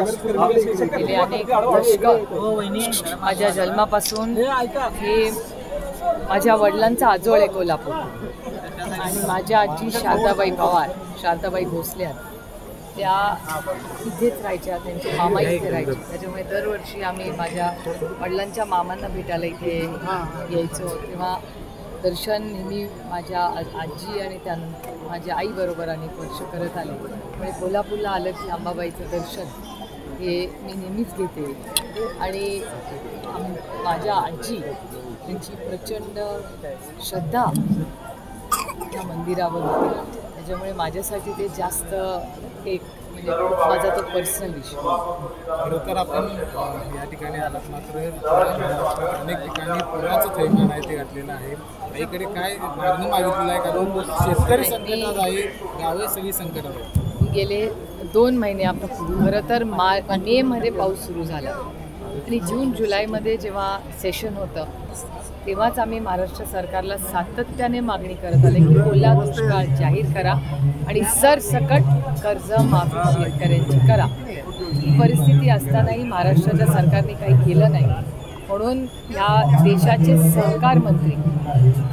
गेले अनेक दशकं माझ्या जन्मापासून हे माझ्या वडिलांचा आजोळ आहे कोल्हापूर आणि माझ्या आजी शारदाबाई पवार, शारदाबाई भोसले त्या इथेच राहायच्या, त्यांचे मामा इथे राहायचे. त्याच्यामुळे दरवर्षी आम्ही माझ्या वडिलांच्या मामांना भेटायला इथे यायचो. तेव्हा दर्शन नेहमी माझ्या आजी आणि त्यानंतर माझ्या आईबरोबर अनेक वर्ष करत आले. त्यामुळे कोल्हापूरला आलं की अंबाबाईचं दर्शन हे मी नेहमीच घेते. आणि माझ्या आजी त्यांची प्रचंड श्रद्धा या मंदिरावर होती. त्याच्यामुळे माझ्यासाठी ते जास्त एक म्हणजे माझा तो पर्सनल विषय. खरोखर आपण या ठिकाणी आलात, मात्र अनेक ठिकाणी पुराचं थैमान आहे ते घातलेलं आहे. इकडे काय मागणी मागितलेलं आहे? कारण शेतकरी संकटात आहे, गावे सगळी संकटात आहे. गेले 2 महिने आपण खरं तर मेमध्ये पाऊस सुरू झाला आणि जून जुलैमध्ये जेव्हा सेशन होतं तेव्हाच आम्ही महाराष्ट्र सरकारला सातत्याने मागणी करत आले की ओला दुष्काळ जाहीर करा आणि सरसकट कर्ज माफी शेतकऱ्यांची करा. ही परिस्थिती असतानाही महाराष्ट्राच्या सरकारने काही केलं नाही. म्हणून ह्या देशाचे सहकार मंत्री,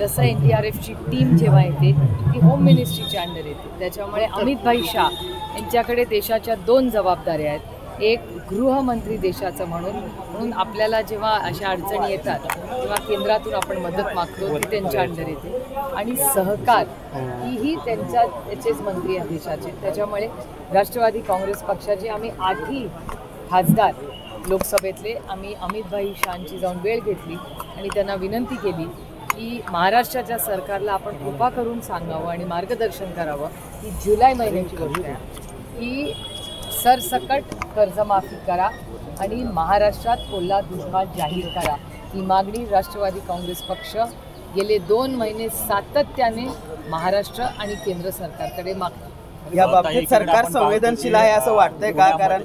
जसं NDRFची टीम जेव्हा येते ती होम मिनिस्ट्रीच्या अंडर येते. त्याच्यामुळे अमित भाई शाह यांच्याकडे देशाच्या 2 जबाबदाऱ्या आहेत. एक गृहमंत्री देशाचं म्हणून आपल्याला जेव्हा अशा अडचणी येतात तेव्हा केंद्रातून आपण मदत मागतो ती त्यांच्या अंडर येते. आणि सहकार हीही त्याचेच मंत्री आहेत देशाचे. त्याच्यामुळे राष्ट्रवादी काँग्रेस पक्षाचे आम्ही 8ही खासदार लोकसभेतले आम्ही अमितभाई शाहांची जाऊन वेळ घेतली आणि त्यांना विनंती केली की महाराष्ट्राच्या सरकारला आपण कृपा करून सांगावं आणि मार्गदर्शन करावं की जुलै महिन्याची गोष्ट आहे की सरसकट कर्जमाफी करा आणि महाराष्ट्रात ओला दुष्काळ जाहीर करा. ही मागणी राष्ट्रवादी काँग्रेस पक्ष गेले 2 महिने सातत्याने महाराष्ट्र आणि केंद्र सरकारकडे मागतो. या बाबतीत सरकार संवेदनशील आहे असं वाटतंय का? कारण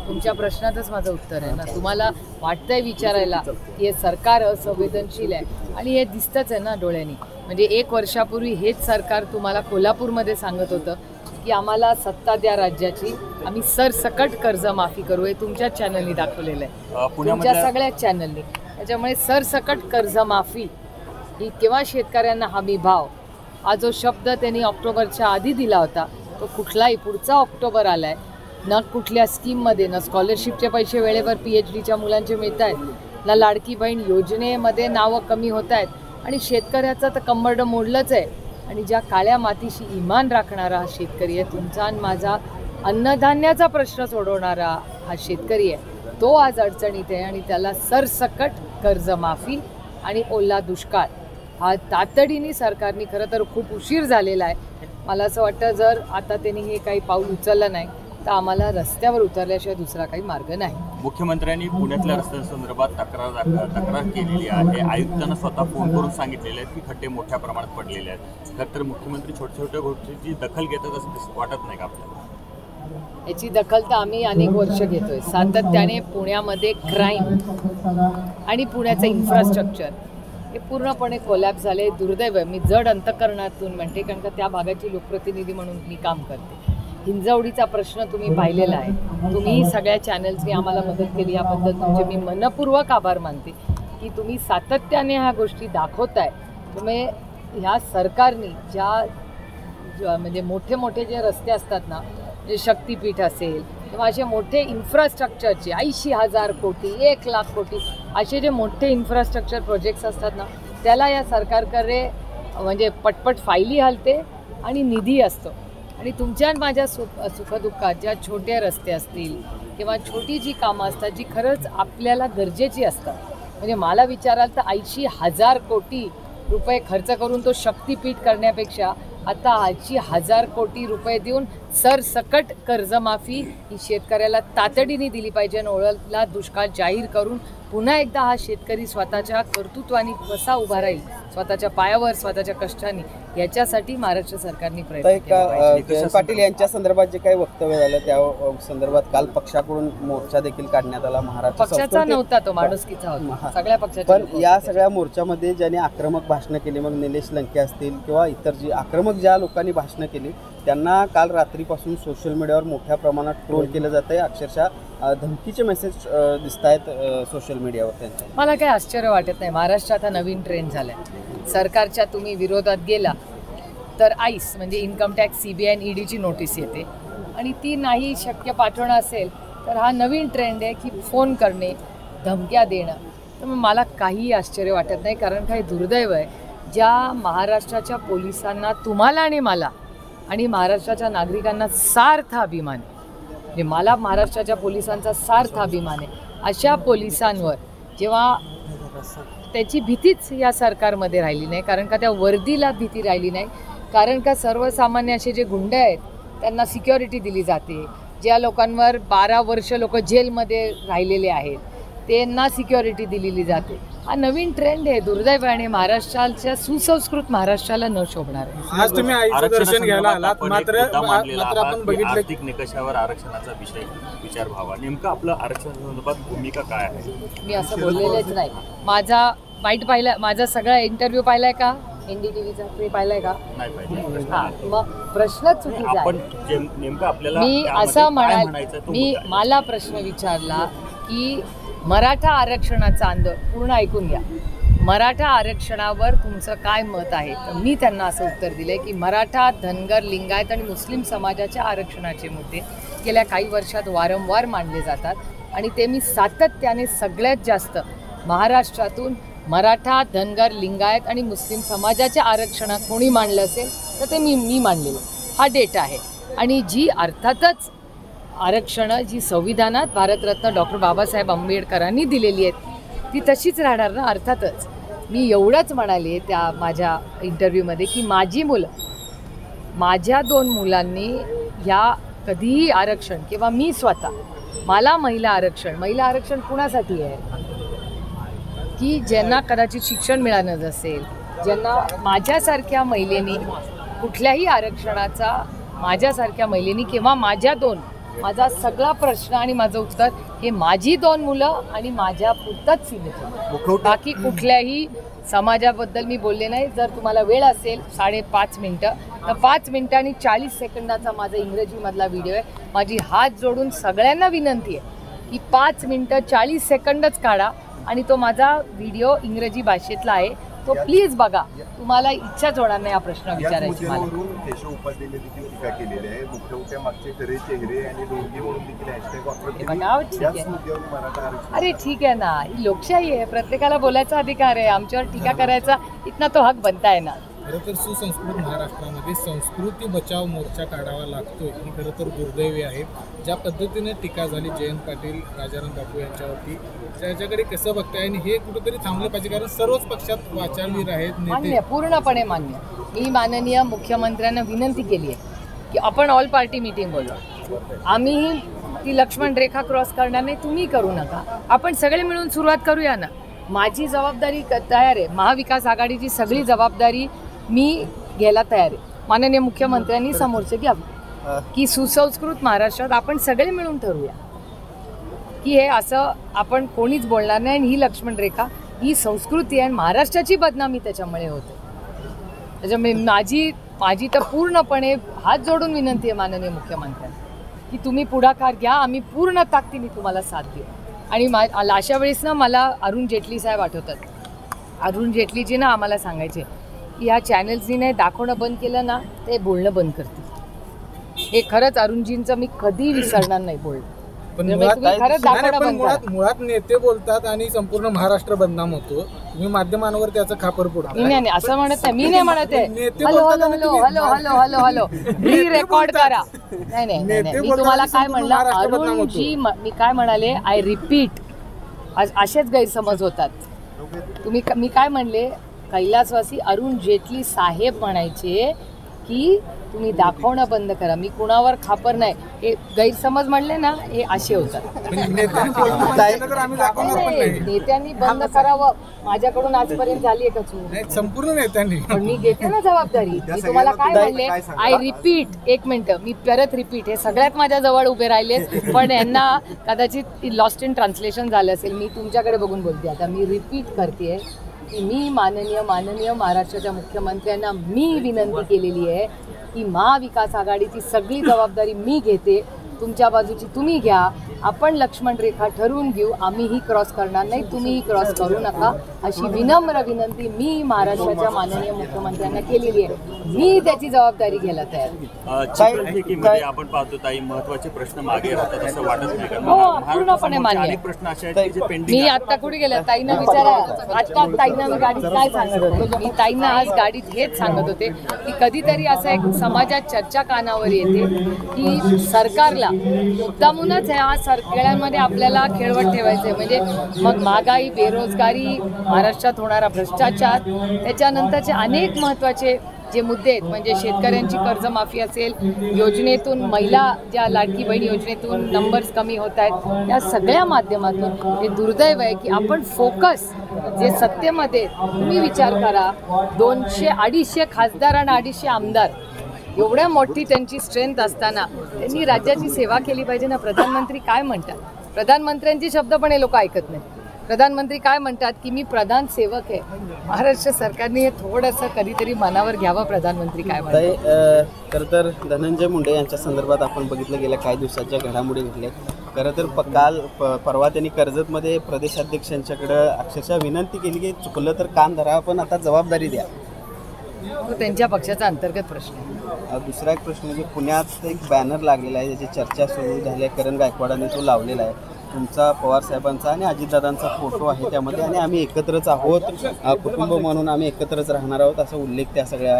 तुमच्या प्रश्नातच माझं उत्तर आहे ना. तुम्हाला वाटतंय विचारायला की हे सरकार असंवेदनशील आहे आणि हे दिसतंच आहे ना डोळ्यांनी. म्हणजे 1 वर्षापूर्वी हेच सरकार तुम्हाला कोल्हापूरमध्ये सांगत होतं की आम्हाला सत्ता द्या राज्याची, आम्ही सरसकट कर्जमाफी करू. हे तुमच्या चॅनलनी दाखवलेलं आहे, तुमच्या सगळ्याच चॅनलनी. त्याच्यामुळे सरसकट कर्जमाफी ही किंवा शेतकऱ्यांना हमी भाव हा जो शब्द त्यांनी ऑक्टोबरच्या आधी दिला होता तो कुठलाही पुढचा ऑक्टोबर आला आहे ना. कुठल्या स्कीममध्ये ना स्कॉलरशिपचे पैसे वेळेवर PhDच्या मुलांचे मिळत आहेत, ना लाडकी बहीण योजनेमध्ये नावं कमी होत आहेत. आणि शेतकऱ्याचं तर कंबरडं मोडलंच आहे. आणि ज्या काळ्या मातीशी इमान राखणारा हा शेतकरी आहे, तुमचा आणि माझा अन्नधान्याचा प्रश्न सोडवणारा हा शेतकरी आहे, तो आज अडचणीत आहे. आणि त्याला सरसकट कर्जमाफी आणि ओला दुष्काळ हा तातडीने सरकारने, खरं तर खूप उशीर झालेला आहे. मला असं वाटतं जर आता त्यांनी हे काही पाऊल उचललं नाही तर आम्हाला रस्त्यावर उतरल्याशिवाय दुसरा काही मार्ग नाही. मुख्यमंत्र्यांनी पुण्यातल्या रस्त्यांसंदर्भात तक्रार केलेली आहे. आयुक्तांना स्वतः फोन करून सांगितलेले आहेत की खड्डे मोठ्या प्रमाणात पडलेले आहेत. तर मुख्यमंत्री छोट्या छोट्या गोष्टींची दखल घेतात असं वाटत नाही का आपल्याला? याची दखल तर आम्ही अनेक वर्ष घेतोय सातत्याने. पुण्यामध्ये क्राईम आणि पुण्याचं इन्फ्रास्ट्रक्चर हे पूर्णपणे कोलॅप्स झाले. दुर्दैव आहे. मी जड अंतकरणातून म्हणते, कारण का त्या भागाची लोकप्रतिनिधी म्हणून मी काम करते. हिंजवडीचा प्रश्न तुम्ही पाहिलेला आहे. तुम्ही सगळ्या चॅनल्सनी आम्हाला मदत केली, याबद्दल तुमचे मी मनपूर्वक आभार मानते की तुम्ही सातत्याने ह्या गोष्टी दाखवताय. तुम्ही ह्या सरकारने म्हणजे मोठे जे रस्ते असतात ना, म्हणजे शक्तीपीठ असेल किंवा असे मोठे इन्फ्रास्ट्रक्चरचे 80,000 कोटी 1 लाख कोटी असे जे मोठे इन्फ्रास्ट्रक्चर प्रोजेक्ट्स असतात ना, त्याला या सरकारकडे म्हणजे पटपट फायली हलते आणि निधी असतो. आणि तुमच्या माझ्या सुखदुःखात ज्या छोटे रस्ते असतील किंवा छोटी जी कामं असतात जी खरंच आपल्याला गरजेची असतात, म्हणजे मला विचाराल तर 80,000 कोटी रुपये खर्च करून तो शक्तीपीठ करण्यापेक्षा आता 80,000 कोटी रुपये देऊन सरसकट कर्जमाफी ही शेतकऱ्याला तातडीने दिली पाहिजे. आणि ओला दुष्काळ जाहीर करून पुन्हा एकदा हा शेतकरी स्वतःच्या कर्तृत्वाने कसा उभा राहील, स्वतःच्या पायावर स्वतःच्या कष्टाने, याच्यासाठी महाराष्ट्र सरकारने प्रयत्न केला. जयंत पाटील यांच्या संदर्भात जे काही वक्तव्य झालं त्या संदर्भात काल पक्षाकडून मोर्चा देखील काढण्यात आला. महाराष्ट्र पक्षाचा नव्हता तो, माणुसकीचा होता, सगळ्या पक्षाचा. पण या सगळ्या मोर्चामध्ये ज्यांनी आक्रमक भाषणं केली, मग निलेश लंके असतील किंवा इतर जी आक्रमक ज्या लोकांनी भाषणं केली त्यांना काल रात्रीपासून सोशल मीडियावर मोठ्या प्रमाणात ट्रोल केलं जातं आहे. अक्षरशः धमकीचे मेसेज दिसत आहेत सोशल मीडियावर त्यांच्या. मला काही आश्चर्य वाटत नाही. महाराष्ट्रात हा नवीन ट्रेंड झाला आहे. सरकारच्या तुम्ही विरोधात गेला तर आईस म्हणजे इन्कम टॅक्स, CBI आणि EDची नोटीस येते आणि ती नाही शक्य पाठवणं असेल तर हा नवीन ट्रेंड आहे की फोन करणे, धमक्या देणं. तर मला काही आश्चर्य वाटत नाही, कारण काही दुर्दैव आहे ज्या महाराष्ट्राच्या पोलिसांना, तुम्हाला आणि मला आणि महाराष्ट्राच्या नागरिकांना सार्थ अभिमान आहे, म्हणजे मला महाराष्ट्राच्या पोलिसांचा सार्थ अभिमान आहे, अशा पोलिसांवर जेव्हा त्याची भीतीच या सरकारमध्ये राहिली नाही, कारण का त्या वर्दीला भीती राहिली नाही, कारण का सर्वसामान्य असे जे गुंड आहेत त्यांना सिक्युरिटी दिली जाते, ज्या लोकांवर 12 वर्ष लोक जेलमध्ये राहिलेले आहेत त्यांना सिक्युरिटी दिलेली जाते. हा नवीन ट्रेंड आहे. दुर्दैवाने महाराष्ट्राच्या सुसंस्कृत महाराष्ट्राला न शोभणार आहे. आज तुम्ही आईचं दर्शन घ्यायला आलात, मात्र आपण बघितलं आर्थिक निकषावर आरक्षणाचा विषय विचार व्हावा. नेमकं आपलं आरक्षणासंदर्भात भूमिका काय आहे? मी असं बोललेलेच नाही. माझा वाईट पाहिला, माझा सगळा इंटरव्ह्यू पाहिलाय का? NDTVचा तुम्ही पाहिलाय का? नाही पाहिजे. हां, मग प्रश्नच चुकीचा आपण आहे. नेमकं आपल्याला मी असं मला प्रश्न विचारला की मराठा आरक्षणाचा आंदोलन, पूर्ण ऐकून घ्या, मराठा आरक्षणावर तुमचं काय मत आहे? तर मी त्यांना असं उत्तर दिलं की मराठा, धनगर, लिंगायत आणि मुस्लिम समाजाच्या आरक्षणाचे मुद्दे गेल्या काही वर्षात वारंवार मांडले जातात आणि ते मी सातत्याने सगळ्यात जास्त महाराष्ट्रातून मराठा, धनगर, लिंगायत आणि मुस्लिम समाजाच्या आरक्षणात कोणी मांडलं असेल तर ते मी मांडलेलं. हा डेटा आहे. आणि जी अर्थातच आरक्षणं जी संविधानात भारतरत्न डॉक्टर बाबासाहेब आंबेडकरांनी दिलेली आहेत ती तशीच राहणार ना. अर्थातच मी एवढंच म्हणाले त्या माझ्या इंटरव्ह्यूमध्ये की माझी मुलं, माझ्या 2 मुलांनी ह्या कधीही आरक्षण किंवा मी स्वतः, मला महिला आरक्षण कुणासाठी आहे की ज्यांना कदाचित शिक्षण मिळालं नसेल, ज्यांना माझ्यासारख्या महिलेनी कुठल्याही आरक्षणाचा, माझ्यासारख्या महिलेनी किंवा माझा सगळा प्रश्न आणि माझं उत्तर हे माझी 2 मुलं आणि माझ्या पुरतंच सीमित आहे. बाकी कुठल्याही समाजाबद्दल मी बोलले नाही. जर तुम्हाला वेळ असेल 5.5 मिनटं तर 5 मिनटं आणि 40 सेकंदाचा माझा इंग्रजीमधला व्हिडिओ आहे. माझी हात जोडून सगळ्यांना विनंती आहे की 5 मिनटं 40 सेकंदच काढा आणि तो माझा व्हिडिओ इंग्रजी भाषेतला आहे, तो प्लीज बघा. तुम्हाला इच्छाच होणार नाही हा प्रश्न विचारायची मला. केशव उपाध्यायने देखील टीका केलेली आहे. मुख्यमंत्री मागचे खरे चेहरे आणि दोघी म्हणून देखील हॅशटॅग वापरत अरे ठीक आहे ना, ही लोकशाही आहे, प्रत्येकाला बोलायचा अधिकार आहे. आमच्यावर टीका करायचा इतना तो हक बनताय ना. खरं तर सुसंस्कृत महाराष्ट्रामध्ये संस्कृती बचाव मोर्चा काढावा लागतोय ही खरं तर दुर्दैवी आहे. ज्या पद्धतीने टीका झाली जयंत पाटील, राजाराम बापू यांच्यावरती, त्याच्याकडे कसं बघताय आणि हे कुठेतरी थांबलं पाहिजे, कारण सर्वच पक्षात वाचालवीर आहेत नेते. मान्य, पूर्णपणे मान्य. मी माननीय मुख्यमंत्र्यांना विनंती केली आहे की आपण ऑल पार्टी मीटिंग बोलवा. आम्हीही ती लक्ष्मण रेखा क्रॉस करणार नाही, तुम्ही करू नका, आपण सगळे मिळून सुरुवात करूया ना. माझी जबाबदारी तयार आहे. महाविकास आघाडीची सगळी जबाबदारी मी घ्यायला तयार आहे. माननीय मुख्यमंत्र्यांनी समोरचे घ्यावं की सुसंस्कृत महाराष्ट्रात आपण सगळे मिळून ठरवूया की हे असं आपण कोणीच बोलणार नाही आणि ही लक्ष्मण रेखा, ही संस्कृती आहे आणि महाराष्ट्राची बदनामी त्याच्यामुळे होते. त्याच्यामुळे माझी तर पूर्णपणे हात जोडून विनंती आहे माननीय मुख्यमंत्र्यांना की तुम्ही पुढाकार घ्या, आम्ही पूर्ण ताकदीने तुम्हाला साथ देऊ. आणि अशा वेळेस ना मला अरुण जेटली साहेब आठवतात. अरुण जेटलीजी ना आम्हाला सांगायचे की ह्या चॅनल्सनी नाही दाखवणं बंद केलं ना ते बोलणं बंद करतील. हे खरंच अरुणजींचं मी कधी विसरणार नाही बोलणं. पण मुळात नेते बोलतात आणि संपूर्ण महाराष्ट्र बदनाम होतो. तुम्ही माध्यमांवर त्याचं खापर फोडता. नाही असं म्हणत नाही, मी नाही म्हणत आहे. हॅलो मी रेकॉर्ड करा. नाही मी तुम्हाला काय म्हणलं अरुणजी, मी काय म्हणाले, आय रिपीट, असेच गैरसमज होतात. मी काय म्हणले, कैलासवासी अरुण जेटली साहेब म्हणायचे की तुम्ही दाखवणं बंद करा. मी कुणावर खापर नाही, हे गैरसमज म्हणले ना, हे असे होतात. नेत्यांनी बंद करावं. माझ्याकडून आजपर्यंत झाली आहे का चूक? संपूर्ण नेत्यांनी. पण मी घेते ना जबाबदारी. मी तुम्हाला काय म्हणले, आय रिपीट, 1 मिनिट मी परत रिपीट, हे सगळ्यात माझ्या जवळ उभे राहिले पण यांना कदाचित लॉस्ट इन ट्रान्सलेशन झालं असेल. मी तुमच्याकडे बघून बोलते. आता मी रिपीट करते की मी माननीय महाराष्ट्राच्या मुख्यमंत्र्यांना मी विनंती केलेली आहे की महाविकास आघाडीची सगळी जबाबदारी मी घेते, तुमच्या बाजूची तुम्ही घ्या, आपण लक्ष्मण रेखा ठरवून घेऊ, आम्हीही क्रॉस करणार नाही, तुम्हीही क्रॉस करू नका, अशी विनम्र विनंती मी महाराष्ट्राच्या माननीय मुख्यमंत्र्यांना केलेली आहे. मी त्याची जबाबदारी घ्यायला तयार आहे. चिखलफेकीमध्ये आपण पाहतो ताई महत्त्वाचे प्रश्न मागे राहतात असं वाटत नाही का? हो, पूर्णपणे मान्य आहे. अनेक प्रश्न असे आहेत की जे पेंडिंग मी आता कुठे गेले ताईंना विचारा, आता ताईंना मी गाडीत काय सांगत होते, मी ताईंना आज गाडीत हेच सांगत होते की कधीतरी असं एक समाजात चर्चा कानावर येते की सरकारला मुद्दामूनच ह्या सगळ्यांमध्ये आपल्याला खेळवत ठेवायचं आहे. म्हणजे मग महागाई, बेरोजगारी, महाराष्ट्रात होणारा भ्रष्टाचार, त्याच्यानंतरचे अनेक महत्त्वाचे जे मुद्दे आहेत, म्हणजे शेतकऱ्यांची कर्जमाफी असेल, योजनेतून महिला ज्या लाडकी बहीण योजनेतून नंबर्स कमी होत आहेत, या सगळ्या माध्यमातून हे दुर्दैव आहे की आपण फोकस जे सत्तेमध्ये, तुम्ही विचार करा, 200-250 खासदार आणि 250 आमदार, एवढ्या मोठी त्यांची स्ट्रेंथ असताना त्यांनी राज्याची सेवा केली पाहिजे ना. प्रधानमंत्री काय म्हणतात, प्रधानमंत्र्यांचे शब्द पण हे लोक ऐकत नाही. प्रधानमंत्री काय म्हणतात की मी प्रधान सेवक आहे. महाराष्ट्र सरकारने हे थोडंसं कधीतरी मनावर घ्यावं, प्रधानमंत्री काय म्हणतात. खरं तर धनंजय मुंडे यांच्या संदर्भात आपण बघितलं गेल्या काही दिवसाच्या घडामोडी घडल्या. खरं तर परवा त्यांनी कर्जतमध्ये प्रदेशाध्यक्षांच्याकडं अक्षरशः विनंती केली की चुकलं तर कान धरा, पण आता जबाबदारी द्या. तो त्यांच्या पक्षाचा अंतर्गत प्रश्न आहे. दुसरा एक प्रश्न म्हणजे पुण्यात एक बॅनर लागलेला आहे, ज्याची चर्चा सुरू झाली आहे. करण गायकवाडांनी तो लावलेला आहे. तुमचा, पवारसाहेबांचा आणि अजितदादांचा फोटो आहे त्यामध्ये, आणि आम्ही एकत्रच आहोत, कुटुंब म्हणून आम्ही एकत्रच राहणार आहोत, असा उल्लेख त्या सगळ्या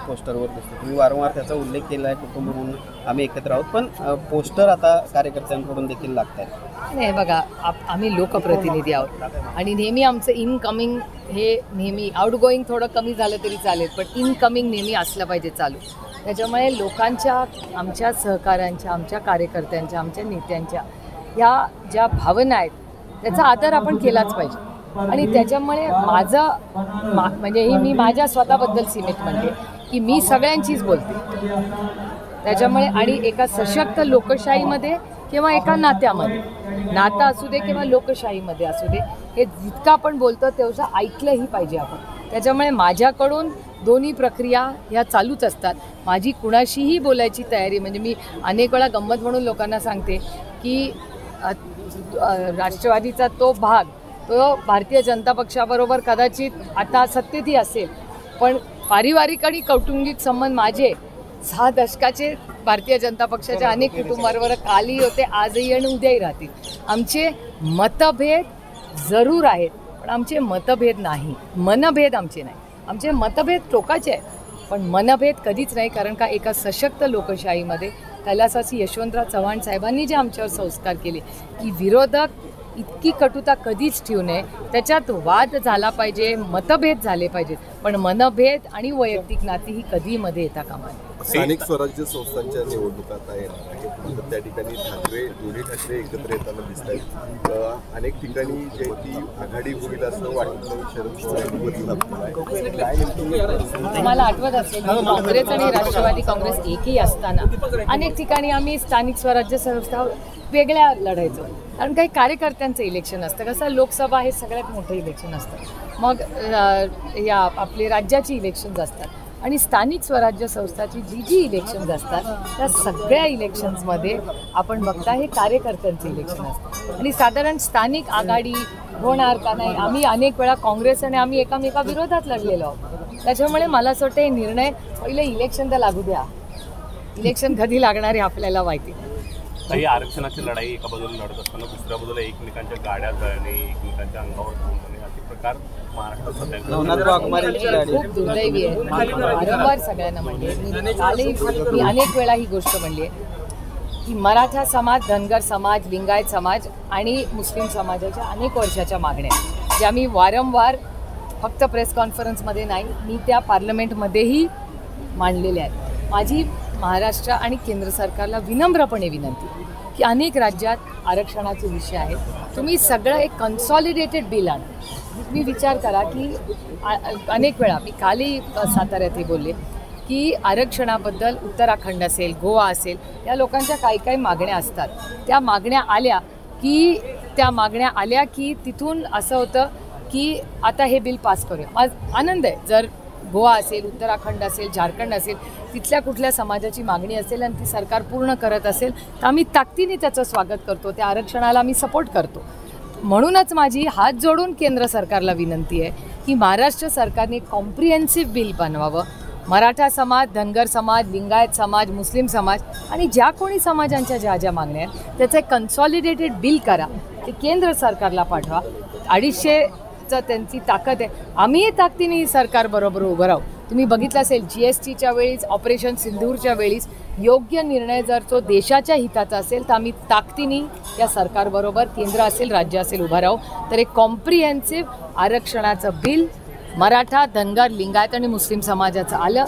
पोस्टरवर दिसतो. तुम्ही वारंवार त्याचा उल्लेख केला आहे, कुटुंब म्हणून आम्ही एकत्र आहोत, पण पोस्टर आता कार्यकर्त्यांकडून देखील लागत आहेत. नाही बघा, आम्ही लोकप्रतिनिधी आहोत आणि नेहमी आमचं इनकमिंग हे नेहमी, आउटगोईंग थोडं कमी झालं तरी चालेल, पण इनकमिंग नेहमी असलं पाहिजे चालू. त्याच्यामुळे लोकांच्या, आमच्या सहकाऱ्यांच्या, आमच्या कार्यकर्त्यांच्या, आमच्या नेत्यांच्या ह्या ज्या भावना आहेत त्याचा आदर आपण केलाच पाहिजे. आणि त्याच्यामुळे माझं म्हणजे ही मी माझ्या स्वतःबद्दल सीमित म्हणते की मी सगळ्यांचीच बोलते. त्याच्यामुळे आणि एका सशक्त लोकशाहीमध्ये किंवा एका नात्यामध्ये, नातं असू दे किंवा लोकशाहीमध्ये असू दे, हे जितकं आपण बोलतो तेवढं ऐकलंही पाहिजे आपण. त्याच्यामुळे माझ्याकडून दोन्ही प्रक्रिया ह्या चालूच असतात. माझी कुणाशीही बोलायची तयारी, म्हणजे मी अनेक वेळा गंमत म्हणून लोकांना सांगते की राष्ट्रवादीचा तो भाग, तो भारतीय जनता पक्षाबरोबर कदाचित आता सत्तेतही असेल, पण पारिवारिक आणि कौटुंबिक संबंध माझे 6 दशकाचे भारतीय जनता पक्षाच्या अनेक कुटुंबांवर कालही होते, आजही आणि उद्याही राहतील. आमचे मतभेद जरूर आहेत, पण आमचे मतभेद नाही, मनभेद आमचे नाही. आमचे मतभेद टोकाचे आहेत, पण मनभेद कधीच नाही. कारण का एका सशक्त लोकशाहीमध्ये कैलासवासी यशवंतराव चव्हाण साहेबांनी जे आमच्यावर संस्कार केले की विरोधक इतकी कटुता कधीच ठेवू नये, त्याच्यात वाद झाला पाहिजे, मतभेद झाले पाहिजेत, पण मनभेद आणि वैयक्तिक नाती ही कधी मध्ये येता कामा नये. स्थानिक स्वराज्य संस्थांच्या निवडणुका आता येणार आहेत. त्या ठिकाणी दोन्ही ठाकरे एकत्र येताना दिसत आहेत. अनेक ठिकाणी जे ती आघाडी होईल असं वाटत नाही. शरद पवार, मला आठवत असेल की काँग्रेस आणि राष्ट्रवादी काँग्रेस एकही असताना अनेक ठिकाणी आम्ही स्थानिक स्वराज्य संस्था वेगळ्या लढायचो. कारण काही कार्यकर्त्यांचं इलेक्शन असतं, कसं लोकसभा हे सगळ्यात मोठं इलेक्शन असतं, मग या आपले राज्याची इलेक्शन्स असतात, आणि स्थानिक स्वराज्य संस्थाची जी इलेक्शन्स असतात त्या सगळ्या इलेक्शन्समध्ये आपण बघता हे कार्यकर्त्यांचं इलेक्शन असतं. आणि साधारण स्थानिक आघाडी होणार का नाही, आम्ही अनेक वेळा काँग्रेस आणि आम्ही एकामेका विरोधात लढलेलो आहोत. त्याच्यामुळे मला असं वाटतं हे निर्णय पहिले इलेक्शन तर लागू द्या, इलेक्शन कधी लागणार आहे आपल्याला माहिती. काही आरक्षणाची लढाई एका बाजूला लढत असताना दुसऱ्या बाजूला एकमेकांच्या गाड्या जळणे, एकमेकांच्या अंगावर धावणे, असे प्रकार महाराष्ट्रात खूप दुर्दैवी आहे. वारंवार सगळ्यांना म्हणले, मी अनेक वेळा ही गोष्ट म्हणली आहे की मराठा समाज, धनगर समाज, लिंगायत समाज आणि मुस्लिम समाजाच्या अनेक वर्षाच्या मागण्या ज्या मी वारंवार फक्त प्रेस कॉन्फरन्समध्ये नाही, मी त्या पार्लमेंटमध्येही मांडलेल्या आहेत. माझी महाराष्ट्र आणि केंद्र सरकारला विनम्रपणे विनंती की अनेक राज्यात आरक्षणाचे विषय आहेत, तुम्ही सगळं एक कन्सॉलिडेटेड बिल आणा. तुम्ही विचार करा की अनेक वेळा मी कालही साताऱ्यातही बोलले की आरक्षणाबद्दल उत्तराखंड असेल, गोवा असेल, या लोकांच्या काही मागण्या असतात. त्या मागण्या आल्या की तिथून असं होतं की आता हे बिल पास करूया. माझा आनंद आहे जर गोवा असेल, उत्तराखंड असेल, झारखंड असेल, तिथल्या कुठल्या समाजाची मागणी असेल आणि ती सरकार पूर्ण करत असेल तर आम्ही ताकदीने त्याचं स्वागत करतो. त्या आरक्षणाला आम्ही सपोर्ट करतो. म्हणूनच माझी हात जोडून केंद्र सरकारला विनंती आहे की महाराष्ट्र सरकारने कॉम्प्रिहेन्सिव्ह बिल बनवावं. मराठा समाज, धनगर समाज, लिंगायत समाज, मुस्लिम समाज आणि ज्या कोणी समाजांच्या ज्या ज्या मागण्या आहेत त्याचं एक कन्सॉलिडेटेड बिल करा. ते केंद्र सरकारला पाठवा. 250चं त्यांची ताकद आहे. आम्हीही ताकदीने सरकारबरोबर उभं राहू. तुम्ही बघितलं असेल GSTच्या वेळीच, ऑपरेशन सिंदूरच्या वेळीच योग्य निर्णय जर तो देशाच्या हिताचा असेल तर आम्ही ताकदीने या सरकारबरोबर, केंद्र असेल, राज्य असेल, उभं राहू. तर एक कॉम्प्रिहेन्सिव्ह आरक्षणाचं बिल मराठा, धनगर, लिंगायत आणि मुस्लिम समाजाचं आलं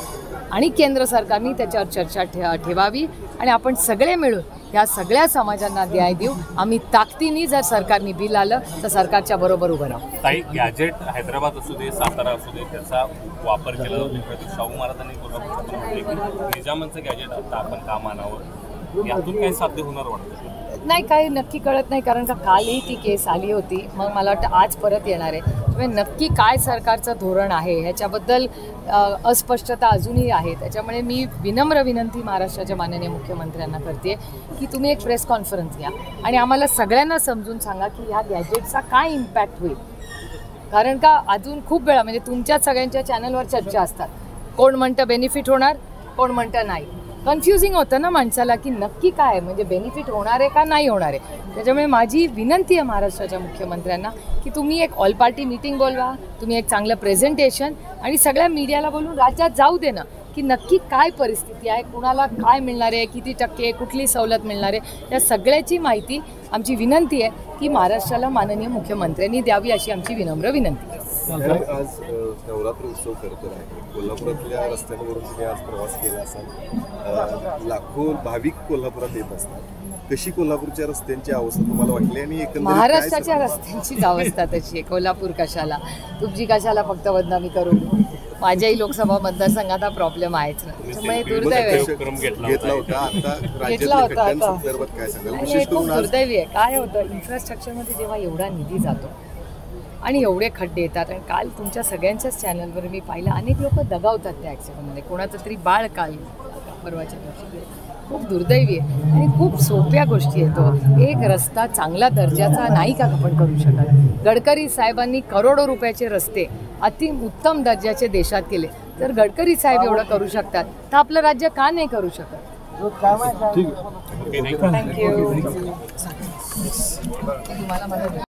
आणि केंद्र सरकारने त्याच्यावर चर्चा ठेवावी आणि आपण सगळे मिळून या सगळ्या समाजांना न्याय देऊ. आम्ही ताकदीने जर सरकारने बिल आलं तर सरकारच्या बरोबर उभं राहू. काही गॅजेट हैदराबाद असू दे, सातारा असू दे, त्याचा वापर केला जातो. शाहू महाराजांनी कोल्हापूरला म्हटले की निजामांचं गॅजेट आता आपण का मानावं, यातून काही साध्य होणार वाटतं? नाही, काही नक्की कळत नाही कारण का कालही ती केस आली होती. मग मला वाटतं आज परत येणार आहे. त्यामुळे नक्की काय सरकारचं धोरण आहे ह्याच्याबद्दल अस्पष्टता अजूनही आहे. त्याच्यामुळे मी विनम्र विनंती महाराष्ट्राच्या माननीय मुख्यमंत्र्यांना करते की तुम्ही एक प्रेस कॉन्फरन्स घ्या आणि आम्हाला सगळ्यांना समजून सांगा की ह्या गॅजेटचा काय इम्पॅक्ट होईल. कारण का अजून खूप वेळा म्हणजे तुमच्या सगळ्यांच्या चॅनलवर चर्चा असतात. कोण म्हणतं बेनिफिट होणार, कोण म्हणतं नाही. कन्फ्युजिंग होतं ना माणसाला की नक्की काय आहे, म्हणजे बेनिफिट होणार आहे का नाही होणार आहे. त्याच्यामुळे माझी विनंती आहे महाराष्ट्राच्या मुख्यमंत्र्यांना की तुम्ही एक ऑल पार्टी मीटिंग बोलवा, तुम्ही एक चांगलं प्रेझेंटेशन आणि सगळ्या मीडियाला बोलून राज्यात जाऊ दे ना की नक्की काय परिस्थिती आहे, कुणाला काय मिळणार आहे, किती टक्के, कुठली सवलत मिळणार आहे, या सगळ्याची माहिती आमची विनंती आहे की महाराष्ट्राला माननीय मुख्यमंत्र्यांनी द्यावी अशी आमची विनम्र विनंती आहे. आज नवरात्र उत्सव करतो आहे. कोल्हापुरातल्या रस्त्यांवरून तुम्ही आज प्रवास केला असाल. लाखो भाविक कोल्हापुरात येत असतात. कशी कोल्हापूरच्या रस्त्यांची अवस्था तुम्हाला वाटली आणि एकंदरीत महाराष्ट्राच्या रस्त्यांचीच अवस्था तशी आहे. कोल्हापूर कशाला, तुमची कशाला फक्त बदनामी करू. माझ्याही लोकसभा मतदारसंघात हा प्रॉब्लेम आहेच ना. त्यामुळे दुर्दैव आहे. घेतला होता आता घेतला होता आता. खड्ड्यांसंदर्भात काय सांगाल? आणि विशेष हे खूप करून आज दुर्दैवी आहे. काय होतं इन्फ्रास्ट्रक्चरमध्ये जेव्हा एवढा निधी जातो आणि एवढे खड्डे येतात आणि काल तुमच्या सगळ्यांच्याच चॅनलवर मी पाहिलं अनेक लोक दगावतात त्या ॲक्सिडेंटमध्ये. कोणाचं तरी बाळ काल परवाच्या दिवशी. खूप दुर्दैवी आहे आणि खूप सोप्या गोष्टी येतो. एक रस्ता चांगला दर्जाचा नाही का आपण करू शकत. गडकरी साहेबांनी करोडो रुपयाचे रस्ते अति उत्तम दर्जाचे देशात केले. तर गडकरी साहेब एवढं करू शकतात तर आपलं राज्य का नाही करू शकत. थँक्यू. तुम्हाला